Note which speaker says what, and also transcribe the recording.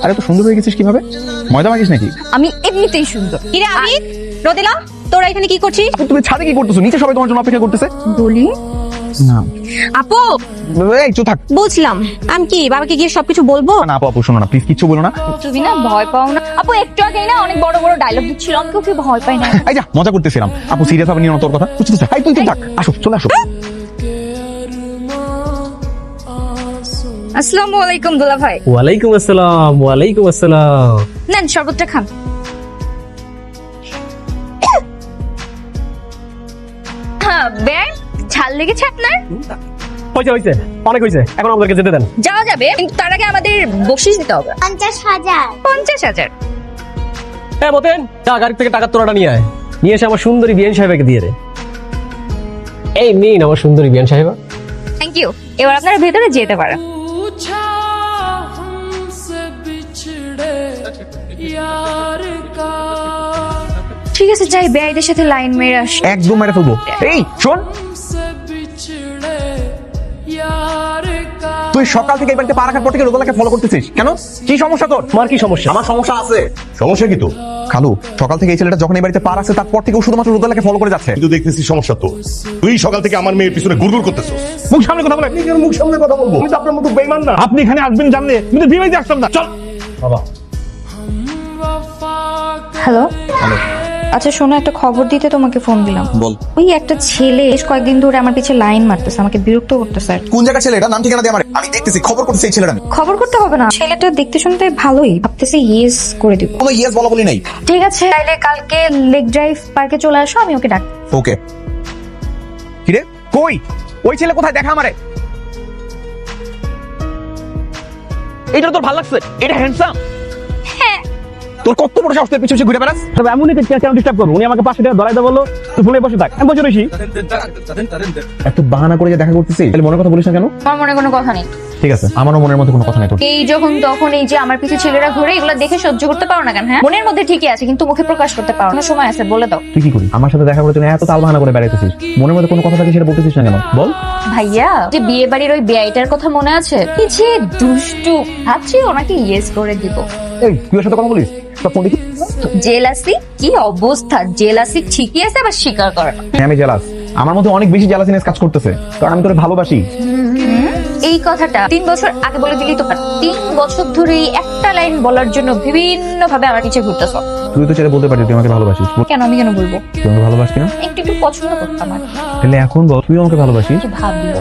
Speaker 1: আরে তো সুন্দর হয়ে গেছিস কিভাবে? ময়দা মাখিস নাকি?
Speaker 2: আমি এমনিতেই সুন্দর। কিরে আবিদ, রোদেলা, তোরা এখানে কি করছিস?
Speaker 1: তুমি ছাদে কি করতেছো? নিচে সবাই তোমার জন্য অপেক্ষা করতেছে।
Speaker 2: বলি
Speaker 1: না
Speaker 2: আপু,
Speaker 1: এই চুপ থাক।
Speaker 2: বুঝলাম। আমি কি বাবাকে গিয়ে সবকিছু বলবো?
Speaker 1: না আপু, আপু শোনো না প্লিজ, কিচ্ছু বলো না।
Speaker 2: তুমি না ভয় পাও না? আপু একটু আগেই না অনেক বড় বড় ডায়লগ দিচ্ছিল, আমি ওকে ভয় পাই না।
Speaker 1: এই যা, মজা করতেছিলাম। আপু সিরিয়াস ভাবে নিও না তোর কথা। চুপ চুপ এই তুই চুপ থাক। আসো, চলে আসো।
Speaker 2: আসসালামু আলাইকুম দুলা ভাই।
Speaker 3: ওয়ালাইকুম আসসালাম। ওয়ালাইকুম আসসালাম।
Speaker 2: নেন শরবতটা খান। হ্যাঁ বের, ঝাল লেগেছে আপনার?
Speaker 3: হয়েছে হয়েছে, অনেক হয়েছে, এখন আমাদেরকে যেতে দেন।
Speaker 2: যাওয়া যাবে, কিন্তু তার আগে আমাদের বকশিশ দিতে হবে।
Speaker 4: 50,000।
Speaker 2: 50,000?
Speaker 3: হ্যাঁ মতেন, যা গাড়ি থেকে টাকার তোরাটা নিয়ে আয়, নিয়ে এসে আমার সুন্দরী বিয়ান সাহেবকে দিয়ে দে। এই নিন আমার সুন্দরী বিয়ান সাহেবা।
Speaker 2: Thank you. এবার আপনারা ভেতরে যেতে পারেন। ঠিক আছে, যাই বেআইদের সাথে লাইন মেরে আসি।
Speaker 1: একদম মেরে ফেলবো। এই শোন, তুই সকাল থেকে এই বাড়িতে পা রাখার পর থেকে রোদেলাকে ফলো করতেছিস কেন? কি সমস্যা তোর?
Speaker 3: তোমার কি সমস্যা?
Speaker 1: আমার সমস্যা আছে।
Speaker 5: সমস্যা কি তো?
Speaker 1: খালু, সকাল থেকে এই ছেলেটা যখন এই বাড়িতে পা রাখছে তারপর থেকে ও শুধুমাত্র রোদেলাকে ফলো করে যাচ্ছে।
Speaker 5: কিন্তু দেখতেছি সমস্যা তো। তুই সকাল থেকে আমার মেয়ের পিছনে গুড়গুড় করতেছিস।
Speaker 1: মুখ সামনে কথা বলে।
Speaker 5: নিজের মুখ সামনে কথা বলবো? আমি তো আপনার মতো বেইমান না।
Speaker 1: আপনি এখানে আসবেন জানলে আমি তো বিয়ে আসতাম না। চল।
Speaker 3: বাবা
Speaker 2: হ্যালো। আচ্ছা শোনো, একটা খবর দিতে তোমাকে ফোন দিলাম।
Speaker 1: বল।
Speaker 2: ওই একটা ছেলে বেশ কয়েকদিন ধরে আমার পিছে লাইন মারতেছে, আমাকে বিরক্ত করতেছে।
Speaker 1: কোন জায়গার ছেলে এটা? নাম ঠিকানা দিয়ে আমার। আমি দেখতেছি, খবর করতেছি এই ছেলেটা।
Speaker 2: খবর করতে হবে না, ছেলেটা দেখতে শুনতে ভালোই, ভাবতেছি ইয়েস করে দিব।
Speaker 1: কোনো ইয়েস বলা বলি নাই।
Speaker 2: ঠিক আছে, তাইলে কালকে লেক ড্রাইভ পার্কে চলে আসো, আমি ওকে ডাক।
Speaker 1: ওকে। কিরে কই ওই ছেলে কোথায়? দেখা আমারে। এইটা তোর ভালো লাগছে? এটা হ্যান্ডসাম?
Speaker 2: হ্যাঁ।
Speaker 1: তোর কত বড় সাহস, তুই পিছু পিছু ঘুরে বেড়াস?
Speaker 3: তবে এমনই কেন ডিস্টার্ব করবো? উনি আমাকে 500 টাকা ধরাই দেবো, তুই ফোনে বসে থাক। আমি বসে রয়েছি।
Speaker 1: এত বাহানা করে যে দেখা করতেছি, তাহলে মনের কথা বলিস না কেন?
Speaker 2: আমার মনে কোনো কথা নেই।
Speaker 1: ঠিক আছে, আমারও মনের মধ্যে কোনো কথা নাই তোর।
Speaker 2: এই যখন তখন এই যে আমার পিছে ছেলেরা ঘুরে, এগুলো দেখে সহ্য করতে পারো না কেন? হ্যাঁ, মনের মধ্যে ঠিকই আছে কিন্তু মুখে প্রকাশ করতে পারো না। সময় আছে, বলে দাও।
Speaker 1: তুই কি করি আমার সাথে দেখা করতে এত তাল বাহানা করে বেড়াইতেছিস? মনের মধ্যে কোনো কথা থাকে সেটা বলতেছিস না কেন? বল।
Speaker 2: ভাইয়া, যে বিয়ে বাড়ির ওই বেআইটার কথা মনে আছে? এই যে দুষ্টু, ভাবছি ওনাকে ইয়েস করে দিব।
Speaker 1: এই তুই ওর সাথে কথা বলিস? সব ফোন দেখি।
Speaker 2: জেলাসি কি অবস্থা? জেলাসি ঠিকই আছে, আবার স্বীকার করে না।
Speaker 1: হ্যাঁ, আমি জেলাস। আমার মধ্যে অনেক বেশি জেলাসিনেস কাজ করতেছে, কারণ আমি তোরে ভালোবাসি।
Speaker 2: এই কথাটা 3 বছর আগে বলে দিলি তো পার। 3 বছর ধরে এই একটা লাইন বলার জন্য বিভিন্ন ভাবে আমার পিছে ঘুরতেছ।
Speaker 1: তুই তো ছেড়ে বলতে পারিস তুই আমাকে ভালোবাসিস।
Speaker 2: কেন? আমি কেন বলবো?
Speaker 1: তুই আমাকে ভালোবাসি না?
Speaker 2: একটু একটু পছন্দ করতাম আর কি।
Speaker 1: তাহলে এখন বল তুই আমাকে ভালোবাসিস?
Speaker 2: ভাবলো